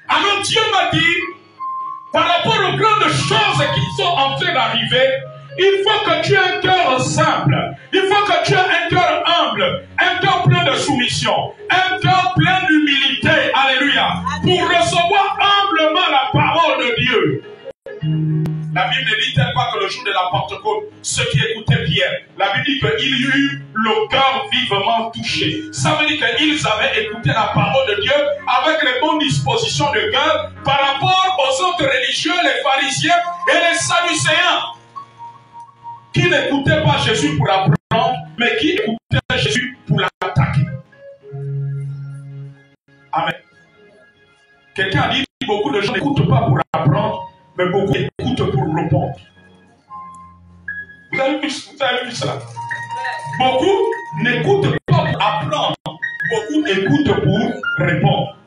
Alors Dieu m'a dit, par rapport aux grandes choses qui sont en train d'arriver, il faut que tu aies un cœur simple. Il faut que tu aies un cœur humble. Un cœur plein de soumission. Un cœur plein d'humilité. Alléluia. Pour recevoir humblement la parole de Dieu. La Bible ne dit-elle pas que le jour de la Pentecôte, ceux qui écoutaient Pierre, la Bible dit qu'il y eut le cœur vivement touché. Ça veut dire qu'ils avaient écouté la parole de Dieu avec les bonnes dispositions de cœur par rapport aux autres religieux, les pharisiens et les sadducéens, qui n'écoutaient pas Jésus pour apprendre, mais qui écoutaient Jésus pour l'attaquer. Amen. Quelqu'un a dit que beaucoup de gens n'écoutent pas pour apprendre, mais beaucoup écoutent pour répondre. Vous avez vu cela? Beaucoup n'écoutent pas pour apprendre, beaucoup écoutent pour répondre.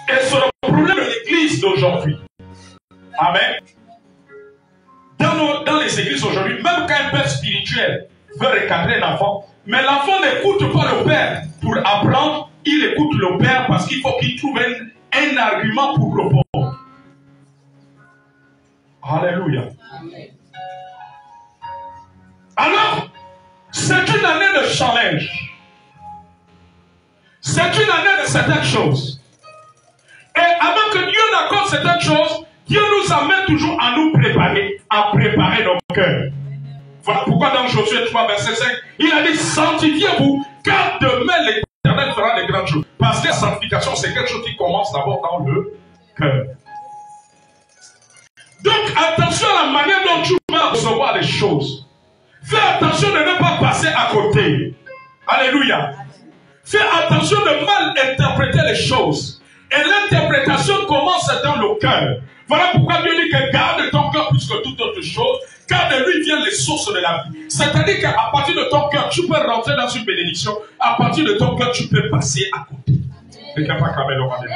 Et c'est le problème de l'église d'aujourd'hui. Amen. Dans les églises aujourd'hui, même quand un père spirituel veut recadrer l'enfant, mais l'enfant n'écoute pas le père pour apprendre, il écoute le père parce qu'il faut qu'il trouve un argument pour répondre. Alléluia. Amen. Alors, c'est une année de challenge. C'est une année de certaines choses. Et avant que Dieu n'accorde certaines choses, Dieu nous amène toujours à nous préparer, à préparer nos cœurs. Voilà pourquoi dans Josué 3, verset 5, il a dit, sanctifiez-vous, car demain l'Éternel fera des grandes choses. Parce que la sanctification, c'est quelque chose qui commence d'abord dans le cœur. Donc, attention à la manière dont tu vas recevoir les choses. Fais attention de ne pas passer à côté. Alléluia. Fais attention de mal interpréter les choses. Et l'interprétation commence dans le cœur. Voilà pourquoi Dieu dit que garde ton cœur plus que toute autre chose, car de lui viennent les sources de la vie. C'est-à-dire qu'à partir de ton cœur, tu peux rentrer dans une bénédiction. À partir de ton cœur, tu peux passer à côté. Quelqu'un pas cramer le rendez-vous.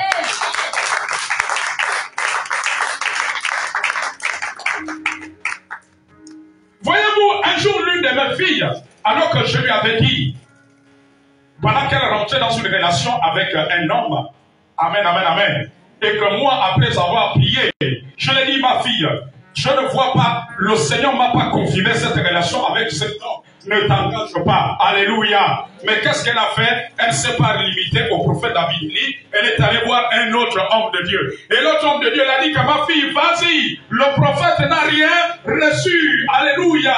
Voyez-vous, un jour, l'une de mes filles, alors que je lui avais dit, pendant qu'elle rentrait dans une relation avec un homme, amen, amen, amen, et que moi, après avoir prié, je lui ai dit, ma fille, je ne vois pas, le Seigneur ne m'a pas confirmé cette relation avec cet homme. Ne t'engage pas. Alléluia. Mais qu'est-ce qu'elle a fait? Elle ne s'est pas limitée au prophète David. Elle est allée voir un autre homme de Dieu. Et l'autre homme de Dieu elle a dit que ma fille, vas-y. Le prophète n'a rien reçu. Alléluia.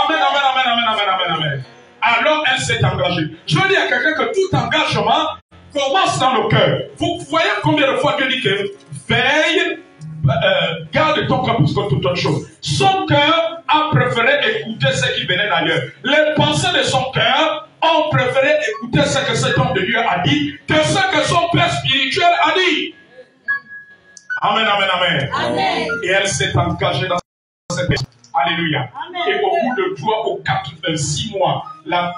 Amen, amen, amen, amen, amen, amen, amen. Alors elle s'est engagée. Je veux dire à quelqu'un que tout engagement commence dans le cœur. Vous voyez combien de fois Dieu dit que veille, garde ton cœur plus que toute autre chose. Son cœur a préféré écouter ce qui venait d'ailleurs. Les pensées de son cœur ont préféré écouter ce que cet homme de Dieu a dit que ce que son père spirituel a dit. Amen, amen, amen. Amen. Et elle s'est engagée dans cette personne. Alléluia. Amen. Et au bout de 3 ou 6 mois, la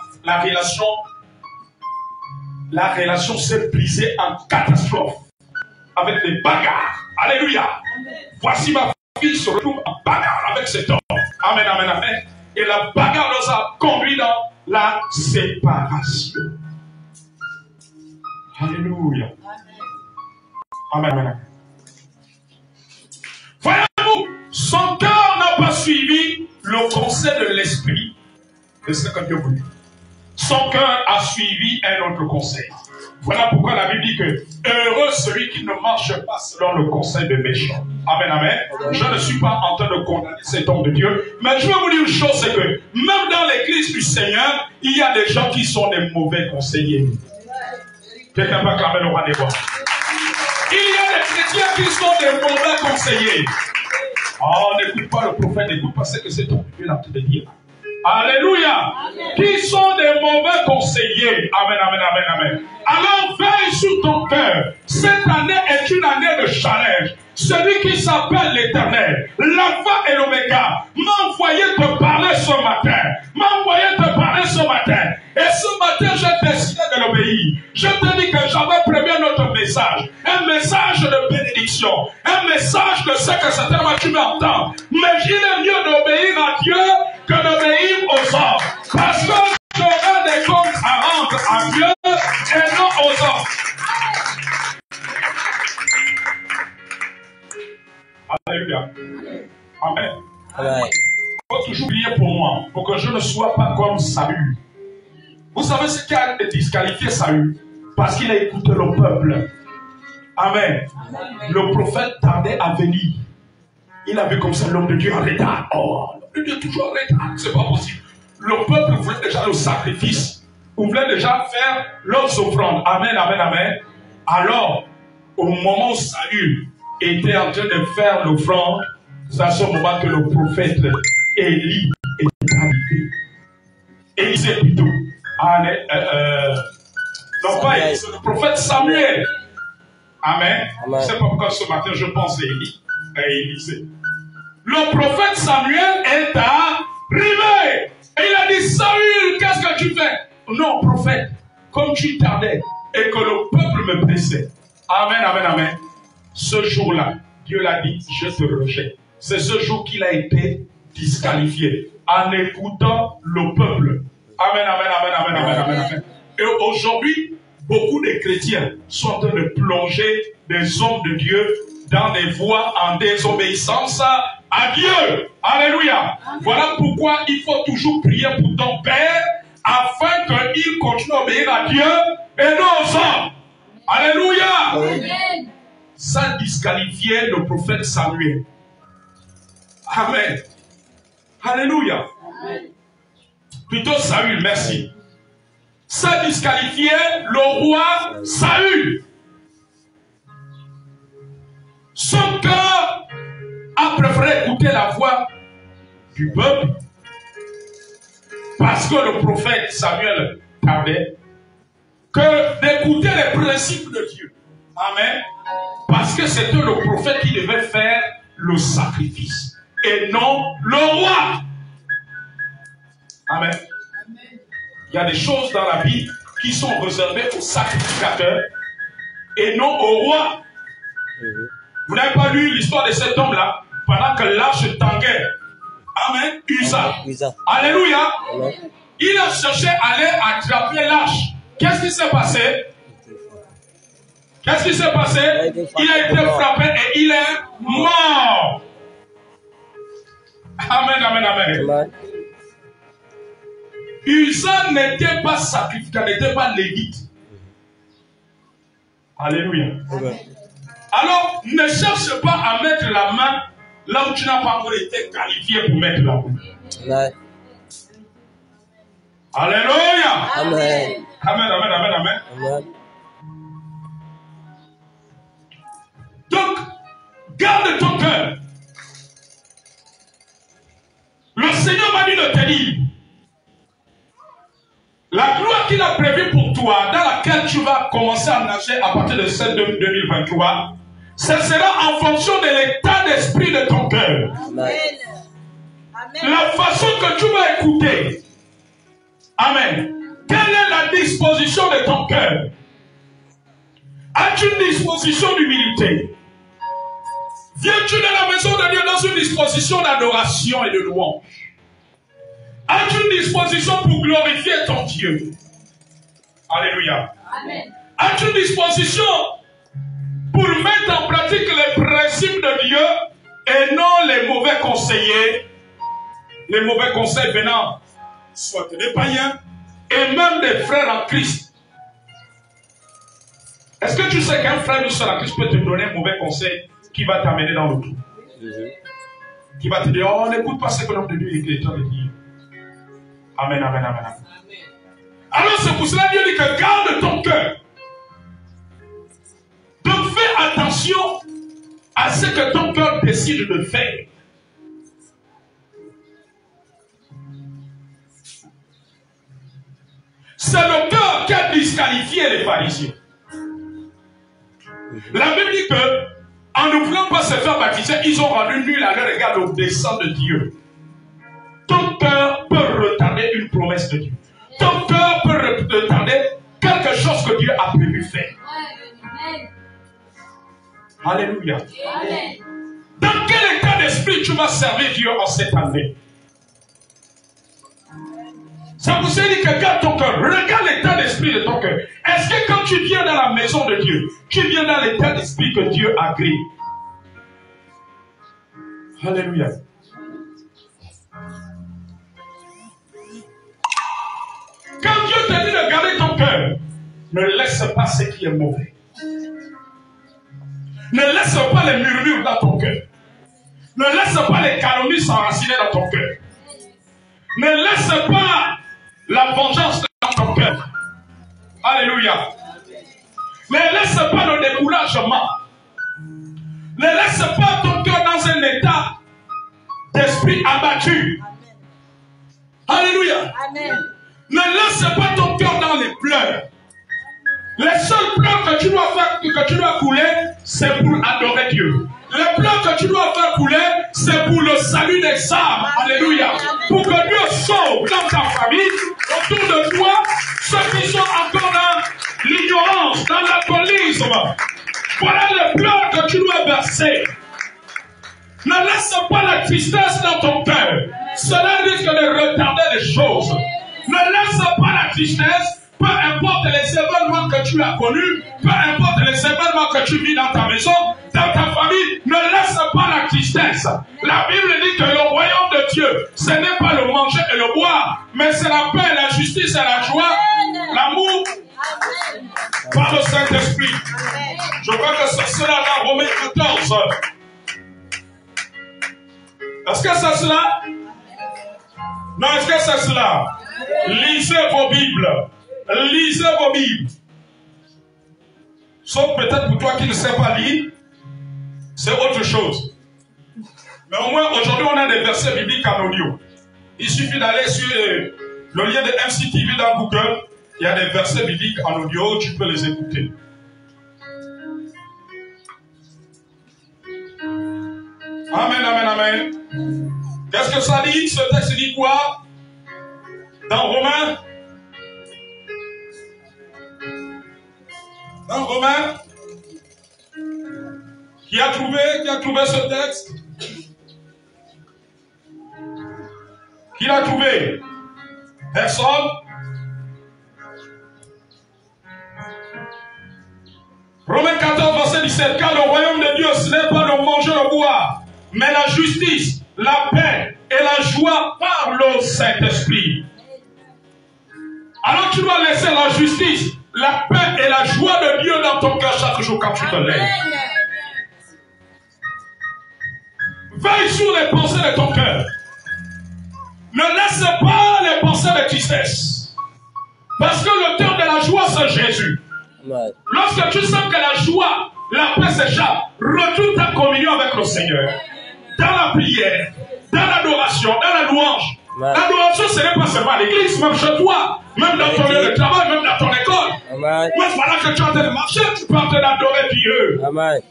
relation s'est brisée en catastrophe. Avec des bagarres. Alléluia. Amen. Voici ma fille se retrouve en bagarre avec cet homme. Amen, amen, amen. Et la bagarre nous a conduit dans la séparation. Alléluia. Amen, amen, amen. Voyez-vous, son cœur n'a pas suivi le conseil de l'esprit de ce que Dieu voulait. Son cœur a suivi un autre conseil. Voilà pourquoi la Bible dit que heureux celui qui ne marche pas selon le conseil des méchants. Amen, amen. Je ne suis pas en train de condamner cet homme de Dieu, mais je vais vous dire une chose, c'est que même dans l'église du Seigneur, il y a des gens qui sont des mauvais conseillers. Quelqu'un va clamer le roi des rois. Il y a des chrétiens qui sont des mauvais conseillers. Oh, n'écoute pas le prophète, n'écoute pas ce que cet homme de Dieu a te dire. Alléluia. Amen. Qui sont des mauvais conseillers. Amen, amen, amen, amen. Alors veille sur ton cœur. Cette année est une année de challenge. Celui qui s'appelle l'Éternel, l'Alpha et l'Oméga, m'a envoyé te parler ce matin. M'a envoyé te parler ce matin. Et ce matin, j'ai décidé de l'obéir. Je te dis que j'avais prévu un autre message. Un message de bénédiction. Un message de ce que certainement tu vas entendre. Mais il est mieux d'obéir à Dieu que d'obéir aux hommes. Parce que j'aurai des comptes à rendre à Dieu et non aux hommes. Alléluia. Amen. Amen. Il faut toujours prier pour moi, pour que je ne sois pas comme Saül. Vous savez ce qui a disqualifié Saül? Parce qu'il a écouté le peuple. Amen. Le prophète tardait à venir. Il a vu comme ça l'homme de Dieu en retard. Oh, l'homme de Dieu toujours en retard. C'est pas possible. Le peuple voulait déjà le sacrifice. Il voulait déjà faire leurs offrandes. Amen, amen, amen. Alors, au moment où Saül était en train de faire l'offrande, c'est à ce moment que le prophète Élie est arrivé. Élisée plutôt. Non, pas Élie, c'est le prophète Samuel. Amen. C'est pas pourquoi ce matin je pense à Élisée. Le prophète Samuel est arrivé. Et il a dit, Saül, qu'est-ce que tu fais? Non, prophète, comme tu tardais et que le peuple me pressait. Amen, amen, amen. Ce jour-là, Dieu l'a dit, je te rejette. C'est ce jour qu'il a été disqualifié en écoutant le peuple. Amen, amen, amen, amen, amen, amen, amen. Et aujourd'hui, beaucoup de chrétiens sont en train de plonger des hommes de Dieu dans des voies en désobéissance à Dieu. Alléluia. Voilà pourquoi il faut toujours prier pour ton Père afin qu'il continue à obéir à Dieu et non aux hommes. Alléluia. Amen. Ça disqualifiait le prophète Samuel. Amen. Alléluia. Amen. Plutôt Saül, merci. Ça disqualifiait le roi Saül. Son cœur a préféré écouter la voix du peuple parce que le prophète Samuel tardait que d'écouter les principes de Dieu. Amen. Parce que c'était le prophète qui devait faire le sacrifice et non le roi. Amen. Il y a des choses dans la Bible qui sont réservées aux sacrificateurs et non au roi. Vous n'avez pas lu l'histoire de cet homme-là pendant que l'arche tanguait. Amen. Uza. Alléluia. Amen. Il a cherché à aller attraper l'arche. Qu'est-ce qui s'est passé? Qu'est-ce qui s'est passé? Il a été frappé et il est mort. Amen, amen, amen. Amen. Uza n'était pas sacrificateur, n'était pas lévite. Alléluia. Amen. Alors, ne cherche pas à mettre la main là où tu n'as pas encore été qualifié pour mettre la main. Amen. Alléluia. Amen. Amen, amen, amen, amen. Amen. Donc, garde ton cœur. Le Seigneur m'a dit de te dire, la gloire qu'il a prévue pour toi, dans laquelle tu vas commencer à nager à partir de cette 2023, ce sera en fonction de l'état d'esprit de ton cœur. Amen. La façon que tu vas écouter. Amen. Quelle est la disposition de ton cœur? As-tu une disposition d'humilité? Viens-tu dans la maison de Dieu dans une disposition d'adoration et de louange? As-tu une disposition pour glorifier ton Dieu? Alléluia. Amen. As-tu une disposition pour mettre en pratique les principes de Dieu et non les mauvais conseillers, les mauvais conseils venant soit des païens et même des frères en Christ? Est-ce que tu sais qu'un frère ou soeur en Christ peut te donner un mauvais conseil qui va t'amener dans le trou? Qui va te dire, oh, n'écoute pas ce que l'homme de Dieu est en train de dire. Amen, amen, amen, amen. Alors c'est pour cela que Dieu dit que garde ton cœur. Donc fais attention à ce que ton cœur décide de faire. C'est le cœur qui a disqualifié les pharisiens. La Bible dit que en ne voulant pas se faire baptiser, ils ont rendu nul à leur égard l'obéissance de Dieu. Ton cœur peut retarder une promesse de Dieu. Ton cœur peut retarder quelque chose que Dieu a prévu faire. Alléluia. Amen. Dans quel état d'esprit tu vas servir Dieu en cette année? Ça vous dit que garde ton cœur. Regarde l'état d'esprit de ton cœur. Est-ce que quand tu viens dans la maison de Dieu, tu viens dans l'état d'esprit que Dieu agrée? Alléluia. Quand Dieu te dit de garder ton cœur, ne laisse pas ce qui est mauvais. Ne laisse pas les murmures dans ton cœur. Ne laisse pas les calomnies s'enraciner dans ton cœur. Ne laisse pas la vengeance dans ton cœur. Alléluia. Ne laisse pas le découragement. Ne laisse pas ton cœur dans un état d'esprit abattu. Alléluia. Amen. Ne laisse pas ton cœur dans les pleurs. Les seuls pleurs que tu dois faire, que tu dois couler, c'est pour adorer Dieu. Les pleurs que tu dois faire couler, c'est pour le salut des âmes. Alléluia. Pour que Dieu sauve dans ta famille, autour de toi, ceux qui sont encore dans l'ignorance, dans l'alcoolisme. Voilà les pleurs que tu dois verser. Ne laisse pas la tristesse dans ton cœur. Cela risque de retarder les choses. Ne laisse pas la tristesse. Peu importe les événements que tu as connus, peu importe les événements que tu vis dans ta maison, dans ta famille, ne laisse pas la tristesse. La Bible dit que le royaume de Dieu, ce n'est pas le manger et le boire, mais c'est la paix, la justice et la joie, l'amour par le Saint-Esprit. Je crois que c'est cela dans Romains 14. Est-ce que c'est cela? Non, est-ce que c'est cela? Lisez vos Bibles. Lisez vos Bibles. Sauf peut-être pour toi qui ne sais pas lire, c'est autre chose. Mais au moins aujourd'hui on a des versets bibliques en audio. Il suffit d'aller sur le lien de MCTV dans Google. Il y a des versets bibliques en audio, tu peux les écouter. Amen, amen, amen. Qu'est-ce que ça dit? Ce texte dit quoi? Dans Romains? Dans Romains? Qui a trouvé ce texte? Qui l'a trouvé? Personne? Romains 14, verset 17. Car le royaume de Dieu, ce n'est pas le manger, le boire, mais la justice, la paix et la joie par le Saint-Esprit. Alors tu dois laisser la justice, la paix et la joie de Dieu dans ton cœur chaque jour quand tu te lèves. Veille sur les pensées de ton cœur. Ne laisse pas les pensées de tristesse. Parce que le cœur de la joie, c'est Jésus. Lorsque tu sens que la joie, la paix s'échappe, retourne ta communion avec le Seigneur. Dans la prière, dans l'adoration, dans la louange. L'adoration, ce n'est pas seulement à l'église, même chez toi, même dans ton lieu de travail, même dans ton école. Même voilà que tu es en train de marcher, tu peux en train d'adorer Dieu. Amen.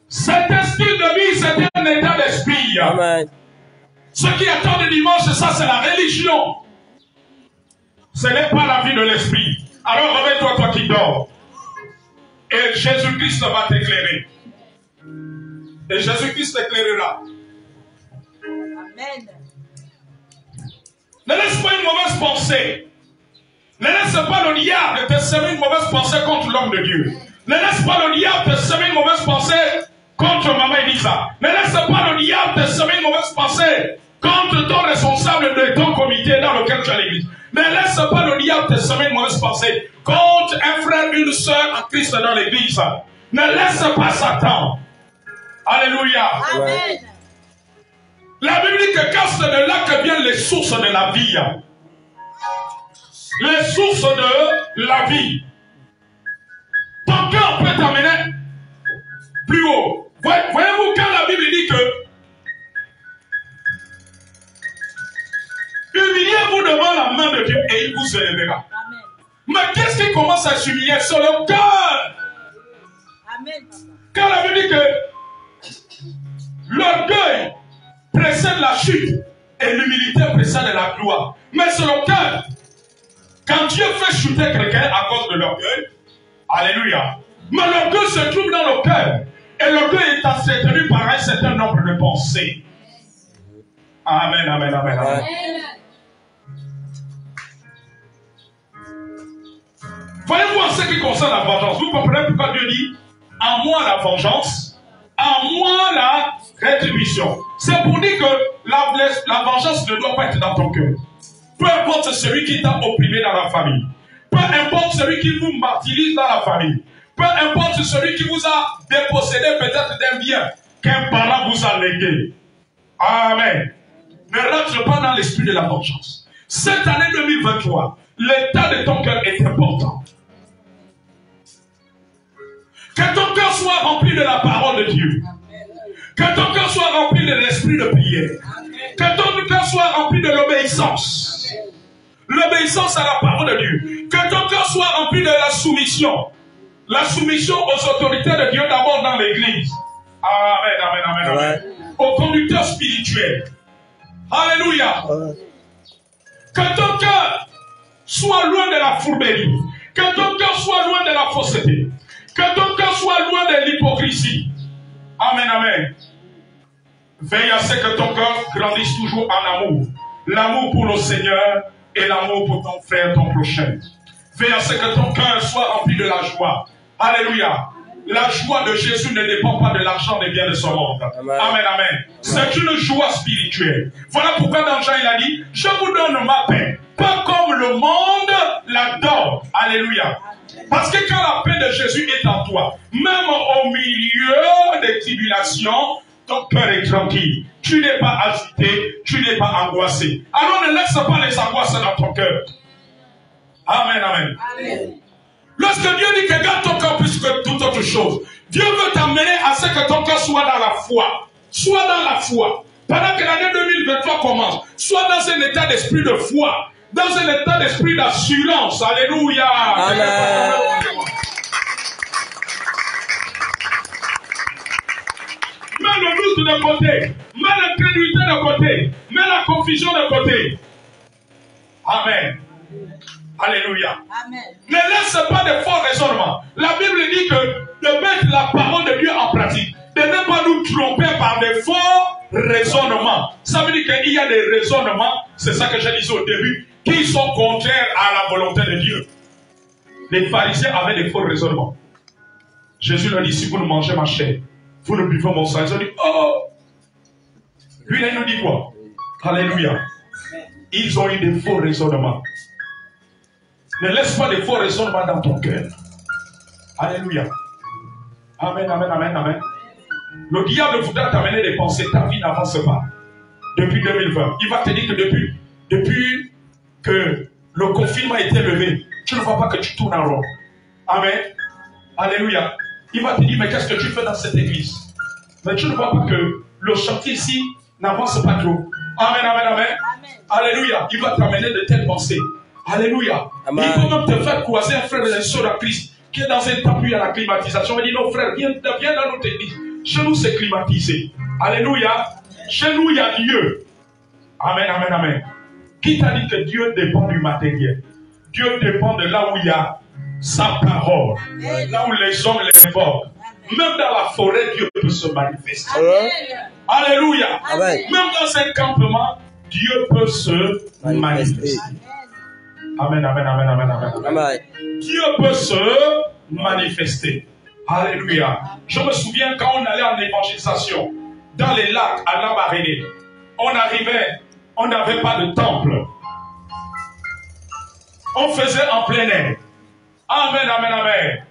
Cet esprit de vie, c'est un état d'esprit. Amen. Ce qui attend le dimanche, ça, c'est la religion. Ce n'est pas la vie de l'esprit. Alors, réveille-toi, toi qui dors. Et Jésus-Christ va t'éclairer. Et Jésus-Christ t'éclairera. Amen. Ne laisse pas une mauvaise pensée. Ne laisse pas le diable te semer une mauvaise pensée contre l'homme de Dieu. Ne laisse pas le diable te semer une mauvaise pensée contre maman Elisa. Ne laisse pas le diable te semer une mauvaise pensée contre ton responsable de ton comité dans lequel tu as l'église. Ne laisse pas le diable te semer une mauvaise pensée contre un frère, une soeur en Christ dans l'église. Ne laisse pas Satan. Alléluia. Amen. La Bible dit que quand c'est de là que viennent les sources de la vie. Les sources de la vie. Ton cœur peut t'amener plus haut. Voyez-vous quand la Bible dit que humiliez-vous devant la main de Dieu et il vous élèvera. Amen. Mais qu'est-ce qui commence à s'humilier? C'est le cœur. Amen. Quand la Bible dit que l'orgueil précède la chute et l'humilité précède la gloire. Mais c'est le cœur. Quand Dieu fait chuter quelqu'un à cause de l'orgueil, alléluia. Mais l'orgueil se trouve dans le cœur. Et l'orgueil est entretenu par un certain nombre de pensées. Amen, amen, amen, amen. Voyez-vous en ce qui concerne la vengeance, vous comprenez pourquoi Dieu dit, en moi la vengeance, en moi la rétribution. C'est pour dire que la vengeance ne doit pas être dans ton cœur. Peu importe celui qui t'a opprimé dans la famille. Peu importe celui qui vous martyrise dans la famille. Peu importe celui qui vous a dépossédé peut-être d'un bien qu'un parent vous a légué. Amen. Ne rentre pas dans l'esprit de la vengeance. Cette année 2023, l'état de ton cœur est important. Que ton cœur soit rempli de la parole de Dieu. Que ton cœur soit rempli de l'esprit de prière. Que ton cœur soit rempli de l'obéissance. L'obéissance à la parole de Dieu. Que ton cœur soit rempli de la soumission. La soumission aux autorités de Dieu d'abord dans l'église. Amen, amen, amen, amen. Aux conducteurs spirituels. Alléluia. Que ton cœur soit loin de la fourberie. Que ton cœur soit loin de la fausseté. Que ton cœur soit loin de l'hypocrisie. Amen, amen. Veille à ce que ton cœur grandisse toujours en amour. L'amour pour le Seigneur et l'amour pour ton frère, ton prochain. Veille à ce que ton cœur soit rempli de la joie. Alléluia. La joie de Jésus ne dépend pas de l'argent des biens de ce monde. Amen, amen. Amen. C'est une joie spirituelle. Voilà pourquoi dans Jean il a dit, je vous donne ma paix. Pas comme le monde la donne. Alléluia. Parce que quand la paix de Jésus est en toi, même au milieu des tribulations, ton cœur est tranquille. Tu n'es pas agité, tu n'es pas angoissé. Alors ne laisse pas les angoisses dans ton cœur. Amen, amen. Amen. Lorsque Dieu dit que garde ton cœur plus que toute autre chose, Dieu veut t'amener à ce que ton cœur soit dans la foi. Sois dans la foi. Pendant que l'année 2023 commence, sois dans un état d'esprit de foi. Dans un état d'esprit d'assurance. Alléluia. Amen. Mets le doute de côté. Mets l'incrédulité de côté. Mets la confusion de côté. Amen. Alléluia. Amen. Ne laisse pas de faux raisonnements. La Bible dit que de mettre la parole de Dieu en pratique. De ne pas nous tromper par des faux raisonnements. Ça veut dire qu'il y a des raisonnements, c'est ça que je disais au début, qui sont contraires à la volonté de Dieu. Les pharisiens avaient des faux raisonnements. Jésus leur dit, si vous ne mangez ma chair, vous ne buvez mon sang. Ils ont dit, oh! Lui, il nous dit quoi? Alléluia. Ils ont eu des faux raisonnements. Ne laisse pas des faux raisonnements dans ton cœur. Alléluia. Amen, amen, amen, amen. Le diable voudra t'amener des pensées. Ta vie n'avance pas. Depuis 2020. Il va te dire que depuis que le confinement a été levé, tu ne vois pas que tu tournes en rond. Amen. Alléluia. Il va te dire, mais qu'est-ce que tu fais dans cette église? Mais tu ne vois pas que le chantier ici n'avance pas trop. Amen, amen, amen. Amen. Alléluia. Il va t'amener de telles pensées. Alléluia. Amen. Il peut même te faire croiser un frère et une soeur à Christ qui est dans un tapis à la climatisation. Il dit, non frère, viens dans notre église. Chez nous, c'est climatisé. Alléluia. Chez nous, il y a Dieu. Amen, amen, amen. Qui t'a dit que Dieu dépend du matériel? Dieu dépend de là où il y a sa parole. Là où les hommes l'invoquent. Même dans la forêt, Dieu peut se manifester. Amen. Alléluia. Amen. Même dans un campement, Dieu peut se manifester. Amen, amen, amen, amen, amen. Amen. Dieu peut se manifester. Alléluia. Je me souviens quand on allait en évangélisation, dans les lacs à Lambaréné, on arrivait, on n'avait pas de temple. On faisait en plein air. Amen, amen, amen.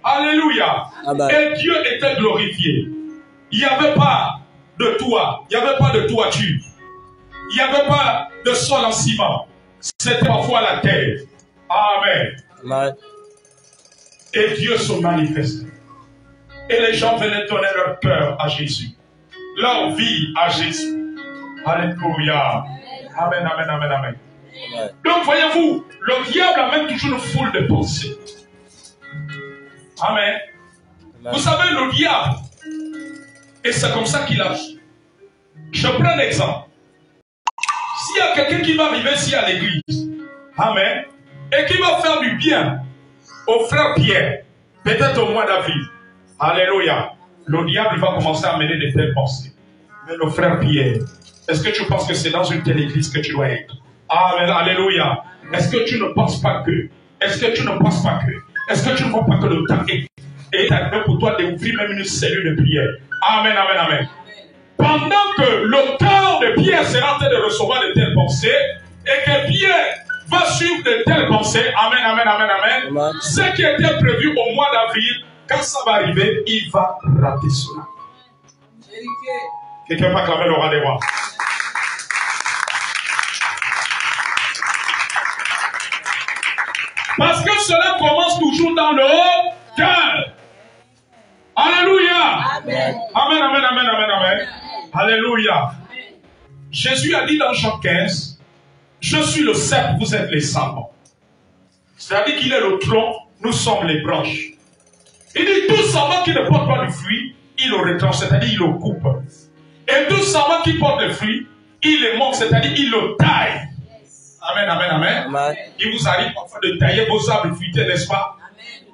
Alléluia. Amen. Et Dieu était glorifié. Il n'y avait pas de toit, il n'y avait pas de toiture, il n'y avait pas de sol en ciment. C'était parfois la terre. Amen. Amen. Et Dieu se manifeste. Et les gens venaient donner leur cœur à Jésus. Leur vie à Jésus. Alléluia. Amen, amen, amen, amen. Amen. Donc voyez-vous, le diable amène toujours une foule de pensées. Amen. Amen. Vous savez, le diable, et c'est comme ça qu'il agit. Je prends un exemple. S'il y a quelqu'un qui va arriver ici à l'église, amen, et qui va faire du bien au frère Pierre, peut-être au mois d'avril, alléluia, le diable va commencer à mener de telles pensées. Mais le frère Pierre, est-ce que tu penses que c'est dans une telle église que tu dois être? Amen, alléluia. Est-ce que tu ne penses pas que? Est-ce que tu ne penses pas que? Est-ce que tu ne vois pas que le temps est arrivé pour toi d'ouvrir même une cellule de prière? Amen, amen, amen. pendant que le cœur de Pierre sera en train de recevoir de telles pensées, et que Pierre va suivre de telles pensées, amen, amen, amen, amen, amen. Ce qui était prévu au mois d'avril, quand ça va arriver, il va rater cela. Quelqu'un va acclamer le roi des rois. Parce que cela commence toujours dans le cœur. Alléluia. Amen. Amen, amen, amen, amen, amen. Alléluia. Jésus a dit dans Jean 15, je suis le cep, vous êtes les sarments. C'est-à-dire qu'il est le tronc, nous sommes les branches. Il dit tout sarment qui ne porte pas de fruit, il le retranche, c'est-à-dire il le coupe. Et tout sarment qui porte le fruit, il le monte, c'est-à-dire il le taille. Amen, amen, amen, amen. Il vous arrive parfois de tailler vos arbres fruitiers, n'est-ce pas?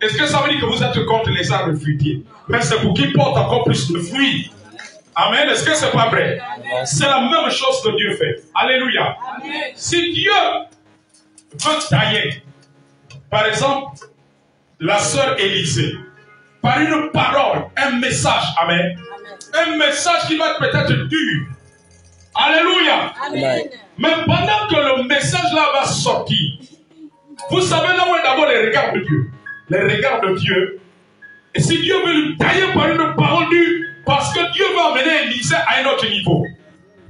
Est-ce que ça veut dire que vous êtes contre les arbres fruitiers? Mais c'est pour qu'ils portent encore plus de fruits. Amen. Est-ce que c'est pas vrai? C'est la même chose que Dieu fait. Alléluia. Amen. Si Dieu veut tailler, par exemple, la sœur Élisée, par une parole, un message, amen, un message qui va être peut-être dur. Alléluia. Amen. Mais pendant que le message là va sortir, vous savez là où est d'abord les regards de Dieu. Les regards de Dieu. Et si Dieu veut le tailler par une parole dure, parce que Dieu va amener Élisée à un autre niveau.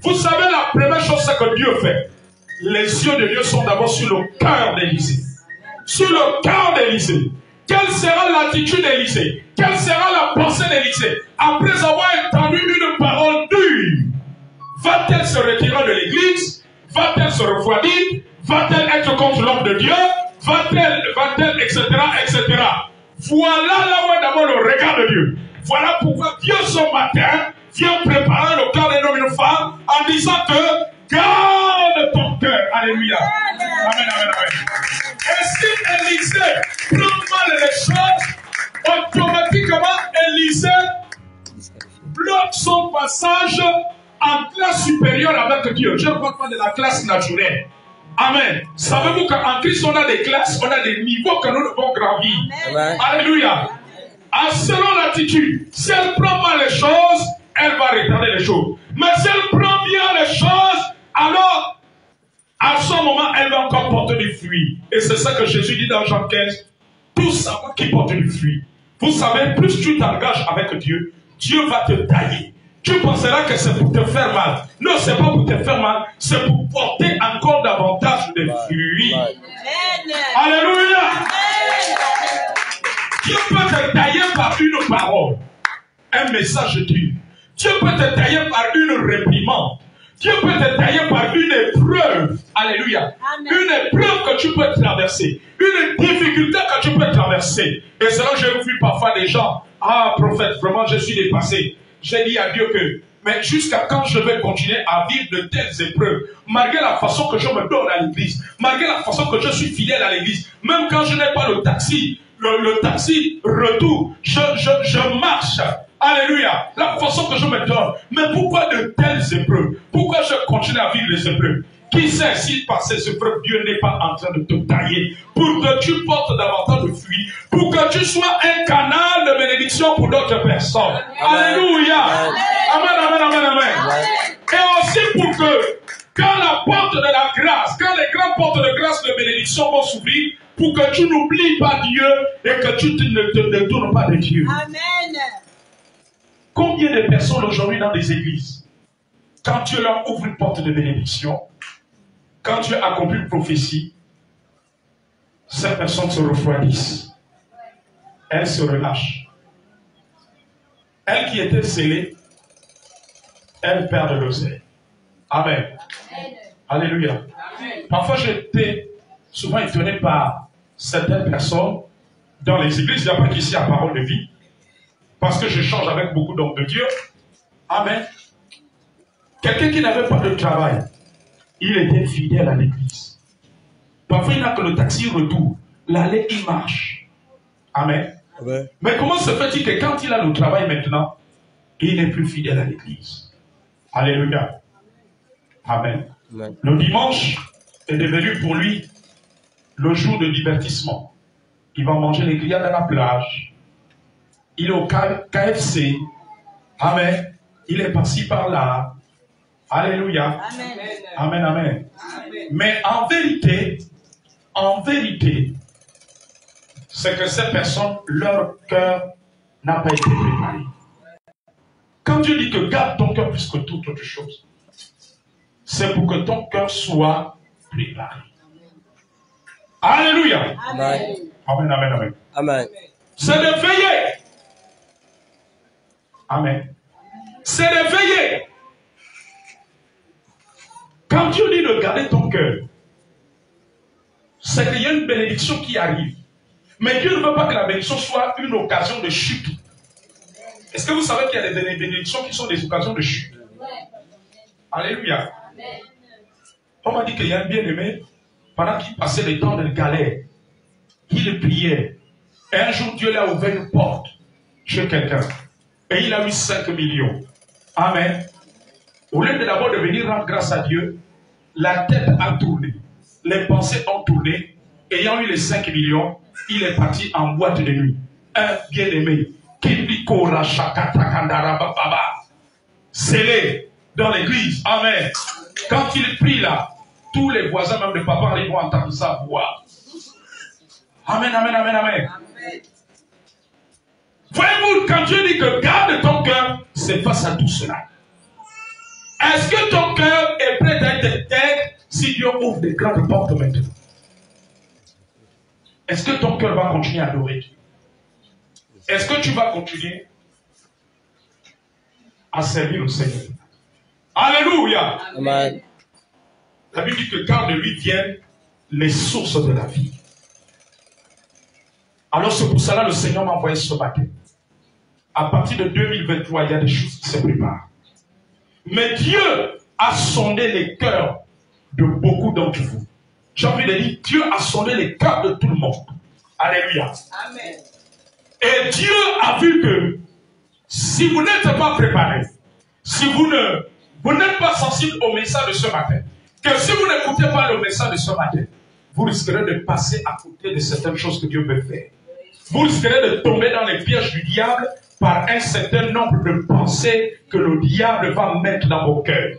Vous savez la première chose c'est que Dieu fait. Les yeux de Dieu sont d'abord sur le cœur d'Élisée. Sur le cœur d'Élisée. Quelle sera l'attitude d'Élisée? Quelle sera la pensée d'Élisée? Après avoir entendu une parole dure, va-t-elle se retirer de l'église? Va-t-elle se refroidir? Va-t-elle être contre l'homme de Dieu? Va-t-elle, etc., etc. Voilà là où est d'abord le regard de Dieu. Voilà pourquoi Dieu ce matin vient préparer le cœur d'un homme et d'une femme en disant que garde ton cœur. Alléluia. Amen, amen, amen. Et si Élisée prend mal les choses, automatiquement Élisée bloque son passage en classe supérieure avec Dieu. Je ne parle pas de la classe naturelle. Amen. Savez-vous qu'en Christ, on a des classes, on a des niveaux que nous devons gravir. Amen. Alléluia. Selon l'attitude, si elle prend mal les choses, elle va retarder les choses. Mais si elle prend bien les choses, alors, à ce moment, elle va encore porter du fruit. Et c'est ça que Jésus dit dans Jean 15. Tout ça qui porte du fruit. Vous savez, plus tu t'engages avec Dieu, Dieu va te tailler. Tu penseras que c'est pour te faire mal. Non, c'est pas pour te faire mal. C'est pour porter encore davantage de fruits. Alléluia. Dieu peut te tailler par une parole. Un message dur. Dieu peut te tailler par une réprimande. Dieu peut te tailler par une épreuve. Alléluia. Amen. Une épreuve que tu peux traverser. Une difficulté que tu peux traverser. Et c'est là que j'ai vu parfois des gens. Ah, prophète, vraiment, je suis dépassé. J'ai dit à Dieu que, mais jusqu'à quand je vais continuer à vivre de telles épreuves, malgré la façon que je me donne à l'église, malgré la façon que je suis fidèle à l'église, même quand je n'ai pas le taxi, le taxi retour, je marche. Alléluia. La façon que je me donne. Mais pourquoi de telles épreuves? Pourquoi je continue à vivre les épreuves? Qui sait si par ces épreuves, Dieu n'est pas en train de te tailler pour que tu portes davantage de fruits, pour que tu sois un canal de bénédiction pour d'autres personnes. Amen. Alléluia. Amen, amen, amen, amen. Et aussi pour que quand la porte de la grâce, quand les grandes portes de grâce de bénédiction vont s'ouvrir, pour que tu n'oublies pas Dieu et que tu ne te détournes pas de Dieu. Amen. Combien de personnes aujourd'hui dans des églises, quand Dieu leur ouvre une porte de bénédiction, quand Dieu accomplit une prophétie, ces personnes se refroidissent. Elles se relâchent. Elles qui étaient scellées, elles perdent l'oseille. Amen. Amen. Alléluia. Amen. Parfois, j'étais souvent étonné par certaines personnes dans les églises. Il n'y a pas qu'ici à Parole de Vie. Parce que je change avec beaucoup d'hommes de Dieu. Amen. Quelqu'un qui n'avait pas de travail, il était fidèle à l'église. Parfois, il n'a que le taxi retour. L'aller, il marche. Amen. Amen. Mais comment se fait-il que quand il a le travail maintenant, il n'est plus fidèle à l'église? Alléluia. Amen. Amen. Le dimanche est devenu pour lui le jour de divertissement. Il va manger les grillades à la plage. Il est au KFC. Amen. Il est passé par là. Alléluia. Amen. Amen, amen. Mais en vérité, c'est que ces personnes, leur cœur n'a pas été préparé. Quand Dieu dit que garde ton cœur plus que toute autre chose, c'est pour que ton cœur soit préparé. Alléluia. Amen. Amen, amen, amen. Amen. C'est de veiller. Amen. C'est de veiller. Quand Dieu dit de garder ton cœur, c'est qu'il y a une bénédiction qui arrive. Mais Dieu ne veut pas que la bénédiction soit une occasion de chute. Est-ce que vous savez qu'il y a des bénédictions qui sont des occasions de chute? Alléluia. On m'a dit qu'il y a un bien-aimé, pendant qu'il passait les temps de galère, il priait. Et un jour, Dieu lui a ouvert une porte chez quelqu'un. Et il a eu 5 millions. Amen. Au lieu de d'abord de venir rendre grâce à Dieu, la tête a tourné. Les pensées ont tourné. Ayant eu les 5 millions, il est parti en boîte de nuit. Un bien-aimé, scellé dans l'église. Amen. Quand il prie là, tous les voisins, même de papa, ils vont entendre sa voix. Amen, amen, amen, amen. Voyez-vous, quand Dieu dit que garde ton cœur, c'est face à tout cela. Est-ce que ton cœur est prêt à être tête si Dieu ouvre des grandes portes maintenant? Est-ce que ton cœur va continuer à adorer Dieu? Est-ce que tu vas continuer à servir le Seigneur? Alléluia. Amen. La Bible dit que car de lui viennent les sources de la vie. Alors c'est pour cela que le Seigneur m'a envoyé ce matin. À partir de 2023, il y a des choses qui se préparent. Mais Dieu a sondé les cœurs de beaucoup d'entre vous. J'ai envie de dire, Dieu a sondé les cœurs de tout le monde. Alléluia. Amen. Et Dieu a vu que si vous n'êtes pas préparé, si vous n'êtes pas sensible au message de ce matin, que si vous n'écoutez pas le message de ce matin, vous risquerez de passer à côté de certaines choses que Dieu veut faire. Vous risquerez de tomber dans les pièges du diable par un certain nombre de pensées que le diable va mettre dans vos cœurs.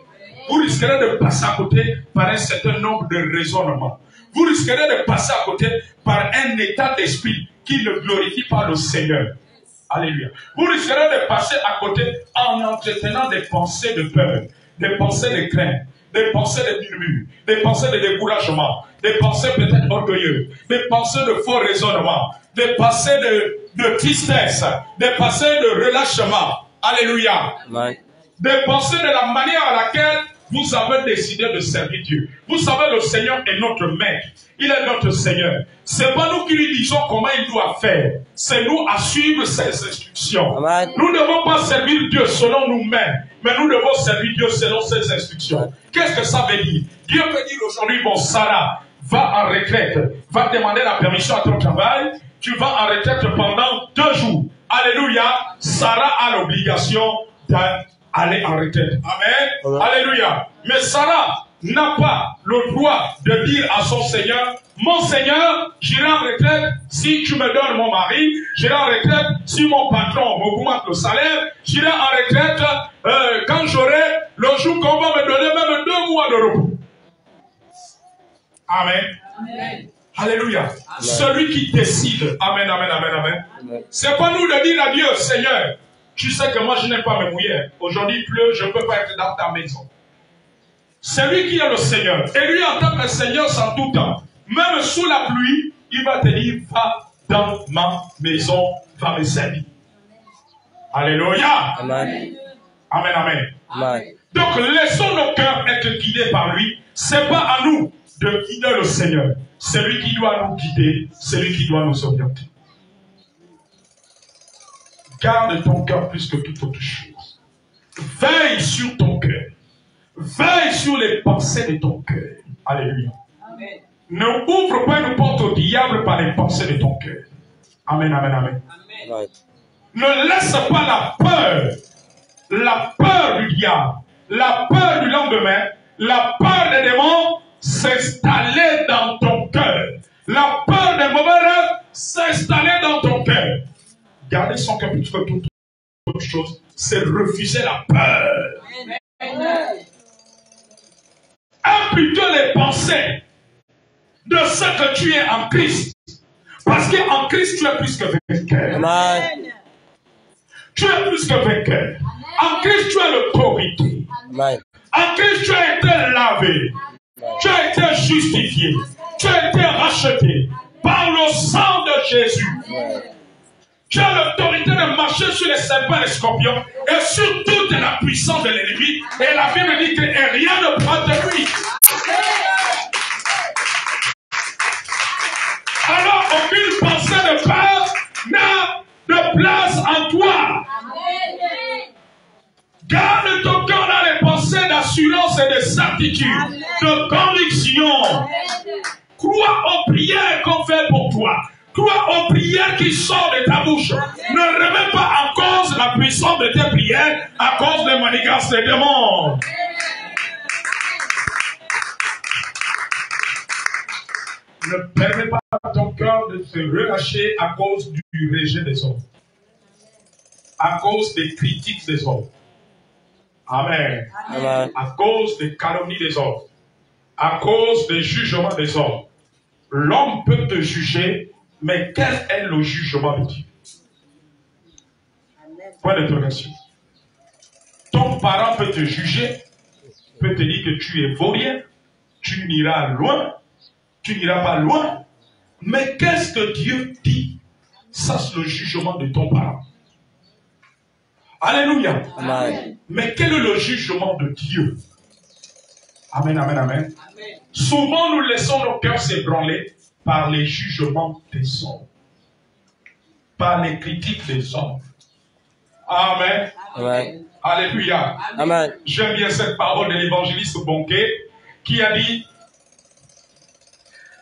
Vous risquerez de passer à côté par un certain nombre de raisonnements. Vous risquerez de passer à côté par un état d'esprit qui ne glorifie pas le Seigneur. Alléluia. Vous risquerez de passer à côté en entretenant des pensées de peur, des pensées de crainte, des pensées de murmure, des pensées de découragement, des pensées peut-être orgueilleuses, des pensées de faux raisonnement, des pensées de tristesse, des pensées de relâchement. Alléluia. Amen. Des pensées de la manière à laquelle vous avez décidé de servir Dieu. Vous savez, le Seigneur est notre maître. Il est notre Seigneur. C'est pas nous qui lui disons comment il doit faire. C'est nous à suivre ses instructions. Amen. Nous ne devons pas servir Dieu selon nous-mêmes, mais nous devons servir Dieu selon ses instructions. Qu'est-ce que ça veut dire? Dieu peut dire aujourd'hui, bon, Sarah, va en retraite, va demander la permission à ton travail, tu vas en retraite pendant 2 jours. Alléluia. Sarah a l'obligation d'aller en retraite. Amen. Amen. Alléluia. Mais Sarah n'a pas le droit de dire à son Seigneur, mon Seigneur, j'irai en retraite si tu me donnes mon mari, j'irai en retraite si mon patron m'augmente le salaire, j'irai en retraite quand j'aurai le jour qu'on va me donner même 2 mois de repos. Amen. Amen. Alléluia. Amen. Celui qui décide. Amen, amen, amen, amen. Amen. C'est pas nous de dire à Dieu, Seigneur, tu sais que moi je n'aime pas me mouiller. Aujourd'hui il pleut, je ne peux pas être dans ta maison. C'est lui qui est le Seigneur. Et lui en tant que Seigneur sans tout temps, même sous la pluie, il va te dire, va dans ma maison, va me servir. Alléluia. Amen. Amen, amen. Amen. Donc laissons nos cœurs être guidés par lui. C'est pas à nous de guider le Seigneur. C'est lui qui doit nous guider, c'est lui qui doit nous orienter. Garde ton cœur plus que toute autre chose. Veille sur ton cœur. Veille sur les pensées de ton cœur. Alléluia. Amen. Ne ouvre pas une porte au diable par les pensées de ton cœur. Amen, amen, amen. Amen. Ne laisse pas la peur du diable, la peur du lendemain, la peur des démons s'installer dans ton cœur. La peur des mauvais rêves s'installer dans ton cœur. Gardez son cœur plus que toute autre chose, c'est refuser la peur. Aie plutôt les pensées de ce que tu es en Christ. Parce qu'en Christ, tu es plus que vainqueur. Amen. Tu es plus que vainqueur. En Christ, tu as l'autorité. En Christ, tu as été lavé. Tu as été justifié. Tu as été racheté par le sang de Jésus. Tu as l'autorité de marcher sur les serpents et les scorpions et sur toute la puissance de l'ennemi. Et la Bible dit que rien ne prend de lui. Alors, aucune pensée de peur n'a de place en toi. Garde ton cœur dans les pensées d'assurance et de certitude, de conviction. Crois aux prières qu'on fait pour toi. Crois aux prières qui sortent de ta bouche. Ne remets pas en cause la puissance de tes prières à cause des manigances des démons. Ne permets pas à ton cœur de se relâcher à cause du rejet des hommes. À cause des critiques des hommes. Amen. Amen. À cause des calomnies des hommes. À cause des jugements des hommes. L'homme peut te juger, mais quel est le jugement de Dieu? Point d'interrogation. Ton parent peut te juger, peut te dire que tu es vaurien, tu n'iras loin, tu n'iras pas loin, mais qu'est-ce que Dieu dit? Ça, c'est le jugement de ton parent. Alléluia. Amen. Mais quel est le jugement de Dieu? Amen, amen, amen. Souvent, nous laissons nos cœurs s'ébranler par les jugements des hommes, par les critiques des hommes. Amen. Amen. Alléluia. Amen. J'aime bien cette parole de l'évangéliste Bonquet qui a dit: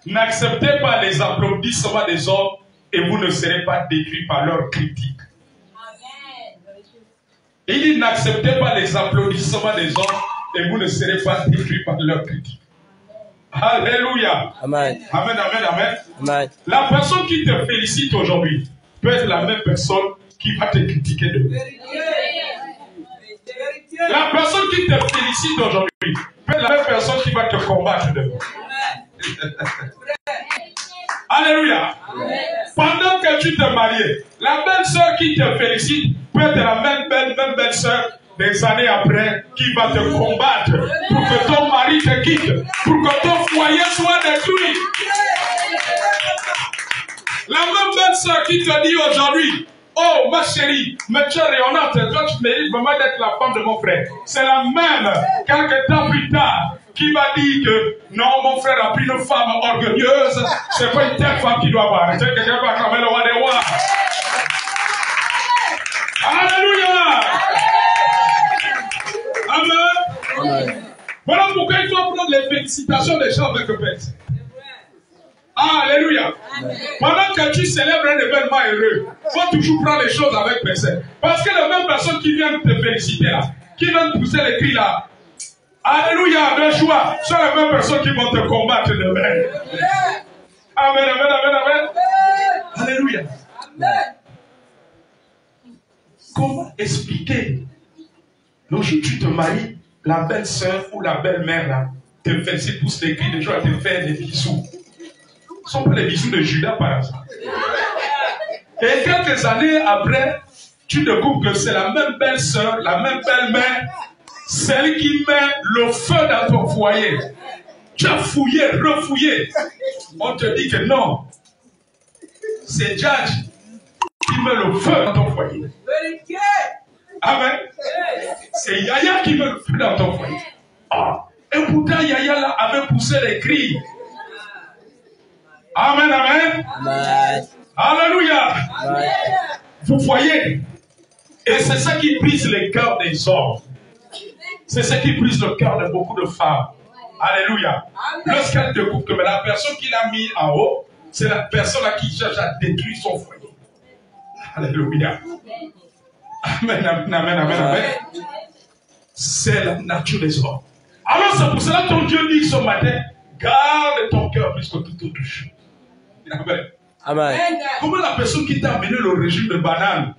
n'acceptez pas les applaudissements des hommes et vous ne serez pas détruits par leurs critiques. Il dit: n'acceptez pas les applaudissements des hommes et vous ne serez pas détruits par leurs critiques. Alléluia. Amen. Amen, amen, amen. Amen. La personne qui te félicite aujourd'hui peut être la même personne qui va te critiquer demain. La personne qui te félicite aujourd'hui peut être la même personne qui va te combattre demain. Alléluia. Pendant que tu te mariais, la belle-sœur qui te félicite peut être la même belle-sœur des années après qui va te combattre pour que ton mari te quitte, pour que ton foyer soit détruit. La même belle-sœur qui te dit aujourd'hui: oh ma chérie, mais tu es rayonnante, toi tu mérites vraiment d'être la femme de mon frère. C'est la même, quelques temps plus tard, qui va dire que non, mon frère a pris une femme orgueilleuse, c'est pas une telle femme qui doit avoir. C'est quelqu'un va acclamer le roi des rois. Alléluia. Amen. Amen. Voilà pourquoi il faut prendre les félicitations des gens avec personne. Alléluia. Pendant que tu célèbres un événement heureux, il faut toujours prendre les choses avec personne. Parce que la même personne qui vient te féliciter là, qui vient te pousser les cris là, alléluia, de joie, sont les mêmes personnes qui vont te combattre demain. Amen, amen, amen, amen. Alléluia. Comment expliquer le jour où tu te maries, la belle-sœur ou la belle-mère là te félicite, pousse les cris de joie, te fait des bisous? Ce ne sont pas les bisous de Judas par hasard. Et quelques années après, tu découvres que c'est la même belle-sœur, la même belle-mère, celle qui met le feu dans ton foyer. Tu as fouillé, refouillé. On te dit que non. C'est Judge qui met le feu dans ton foyer. Amen. C'est Yaya qui met le feu dans ton foyer. Ah. Et pourtant, Yaya là avait poussé les cris. Amen, amen. Amen. Alléluia. Amen. Vous voyez, et c'est ça qui brise le cœur des hommes. C'est ça qui brise le cœur de beaucoup de femmes. Alléluia. Lorsqu'elle découvre que la personne qui l'a mis en haut, c'est la personne là qui cherche à détruire son foyer. Alléluia. Amen, amen, amen, amen, amen. C'est la nature des hommes. Alors c'est pour cela que ton Dieu dit ce matin: garde ton cœur plus que toute autre chose. Amen. Amen. Comment la personne qui t'a amené le régime de banane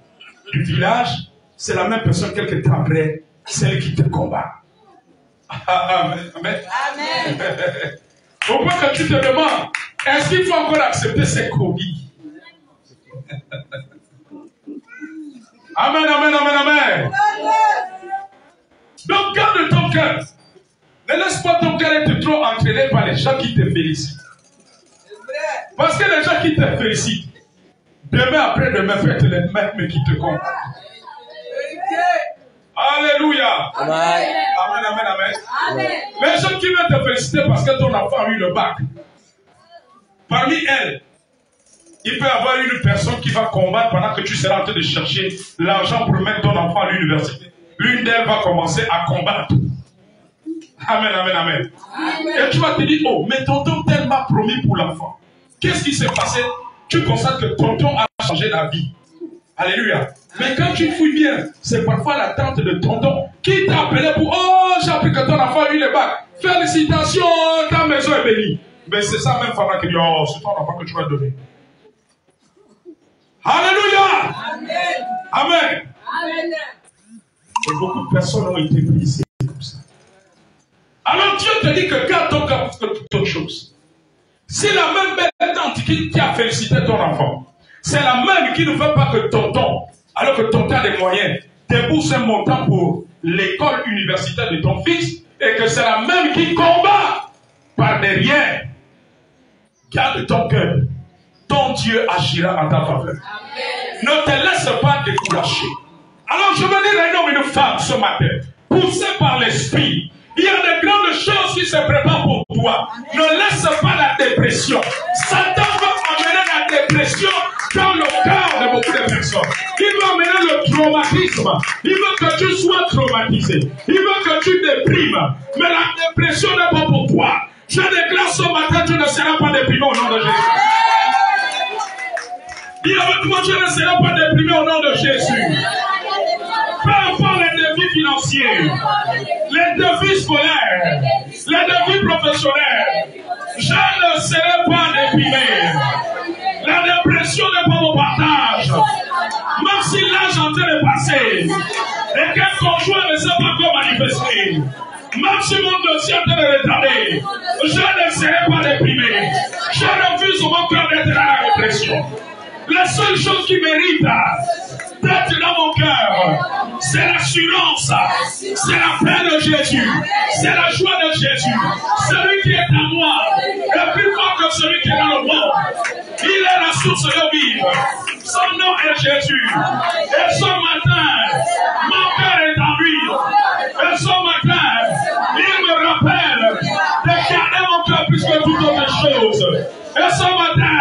du village c'est la même personne quelque temps après, celle qui te combat. Amen. Amen. Amen. Au point que tu te demandes, est-ce qu'il faut encore accepter ces colis? Amen, amen, amen, amen. Donc garde ton cœur. Ne laisse pas ton cœur être trop entraîné par les gens qui te félicitent. Parce que les gens qui te félicitent, demain après-demain, faites les mêmes qui te combattent. Alléluia. Amen. Amen, amen, amen. Amen. Les gens qui veulent te féliciter parce que ton enfant a eu le bac, parmi elles, il peut y avoir une personne qui va combattre pendant que tu seras en train de chercher l'argent pour mettre ton enfant à l'université. L'une d'elles va commencer à combattre. Amen, amen, amen. Et tu vas te dire, oh, mais tonton tel m'a promis pour l'enfant. Qu'est-ce qui s'est passé? Tu constates que tonton a changé la vie. Alléluia. Mais quand tu fouilles bien, c'est parfois la tante de tonton qui t'a appelé pour, oh, j'ai appris que ton enfant a eu le bac. Félicitations, ta maison est bénie. Mais c'est ça même femme qui dit, oh, c'est ton enfant que tu vas donner. Alléluia. Amen. Amen. Amen. Et beaucoup de personnes ont été brisées comme ça. Alors Dieu te dit que garde ton cœur pour toute autre chose. C'est la même belle tante qui a félicité ton enfant. C'est la même qui ne veut pas que tonton, alors que tonton a des moyens, débourse un montant pour l'école universitaire de ton fils, et que c'est la même qui combat par derrière. Garde ton cœur. Ton Dieu agira en ta faveur. Ne te laisse pas décourager. Alors je veux dire un homme et une femme ce matin, poussés par l'esprit. Il y a de grandes choses qui se préparent pour toi. Ne laisse pas la dépression. Satan va amener la dépression dans le cœur de beaucoup de personnes. Il va amener le traumatisme. Il veut que tu sois traumatisé. Il veut que tu déprimes. Mais la dépression n'est pas pour toi. Je déclare ce matin, tu ne seras pas déprimé au nom de Jésus. Dis avec moi, tu ne seras pas déprimé au nom de Jésus. Peu importe les défis financiers, les défis scolaires, les défis professionnels, je ne serai pas déprimé. La dépression n'est pas mon partage. Même si l'âge est en train de passer et qu'un conjoint ne sait pas comment manifester, même si mon dossier est en train de retarder, je ne serai pas déprimé. Je refuse mon cœur d'être dans la dépression. La seule chose qui mérite d'être dans mon cœur, c'est l'assurance, c'est la paix de Jésus, c'est la joie de Jésus. Celui qui est à moi est plus fort que celui qui est dans le monde. Il est la source de vie. Son nom est Jésus. Et ce matin, mon cœur est en lui. Et ce matin, il me rappelle de garder mon cœur plus que toute autre chose. Et ce matin,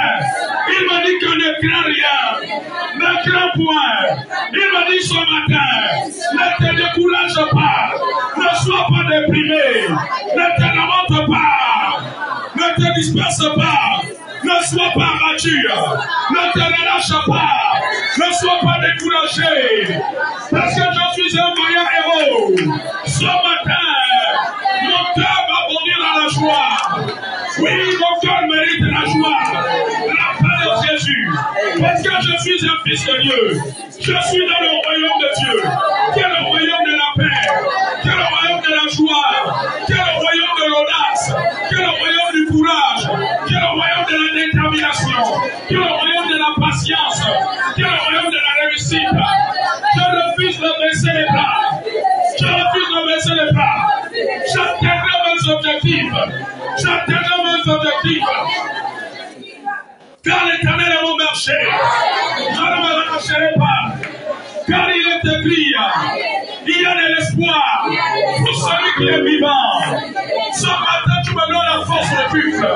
il m'a dit que ne crains rien, ne crains point. Il m'a dit ce matin, ne te décourage pas, ne sois pas déprimé, ne te lamente pas, ne te disperse pas, ne sois pas abattu, ne te relâche pas, ne sois pas découragé, parce que je suis un vaillant héros. Ce matin, mon cœur va bondir dans la joie. Oui, mon cœur mérite la joie, la paix de Jésus, parce que je suis un fils de Dieu. Je suis dans le royaume de Dieu, qui est le royaume de la paix, qui est le royaume de la joie, qui est le royaume de l'audace, qui est le royaume du courage, qui est le royaume de la détermination, qui est le royaume de la patience, qui est le royaume de la réussite. Je refuse de baisser les bras. Je refuse de baisser les bras. J'atteindrai mes objectifs. J'atteindrai mes objectifs. Car l'Éternel est mon berger. Je ne me relâcherai pas. Car il est écrit, il y a de l'espoir pour celui qui est vivant. Ce matin, tu me donnes la force de vivre.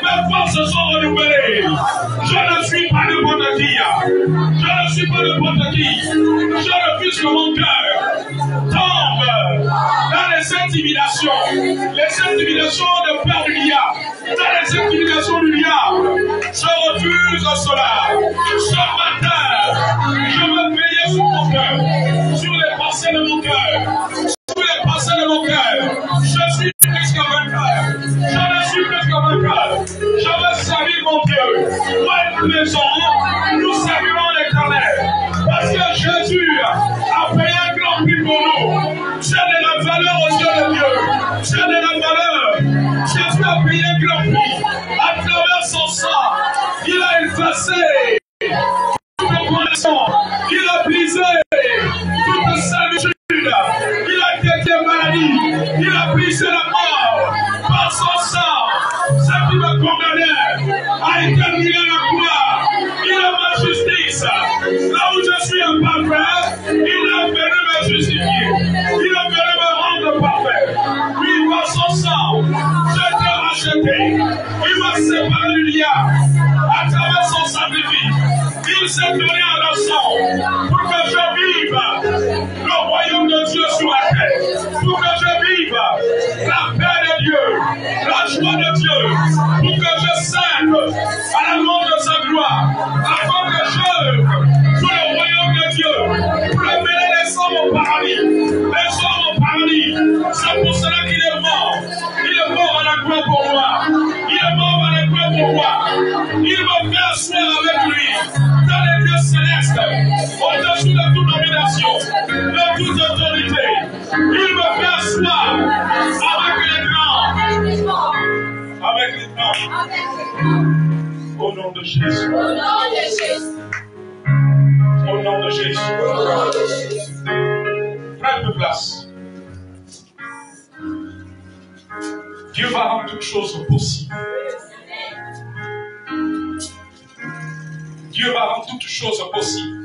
Mes forces sont renouvelées. Je ne suis pas n'importe qui. Je ne suis pas n'importe qui. Je refuse que mon cœur tombe dans les intimidations. Les intimidations de peur du diable. Dans les intimidations du diable. Je refuse cela. Ce matin, je veux veiller sur mon cœur, sur les pensées de mon cœur, sur les pensées de mon cœur. Je suis plus que vainqueur. Je ne suis plus que vainqueur. Je veux servir mon Dieu. Moi et ma maison, nous servirons l'Éternel. Parce que Jésus a payé Il a brisé toute servitude. Il a détruit la maladie. Il a brisé la mort. Par son sang, ce qui me condamnait a été mis à la croix. Il a ma justice. Là où je suis imparfait, il a venu me justifier. Il a venu me rendre parfait. Oui, par son sang, je t'ai racheté. Il m'a séparé du lien. À travers son sacrifice, il s'est donné un sang pour que je vive le royaume de Dieu sur la terre, pour que je vive la paix de Dieu, la joie de Dieu, pour que je serve à la mort de sa gloire, afin que j'œuvre pour le royaume de Dieu, pour amener les hommes au paradis, les hommes au paradis. C'est pour cela qu'il est mort. Il est mort à la croix pour moi. Il est mort à la croix pour moi. Il m'a fait asseoir avec lui dans les lieux célestes, au-dessus de toute domination, de toute autorité. Il me fait asseoir avec les grands. Avec les grands. Au nom de Jésus. Au nom de Jésus. Au nom de Jésus. Au nom de Jésus. Prends de place. Dieu va rendre toutes choses possibles. Dieu va rendre toutes choses possibles.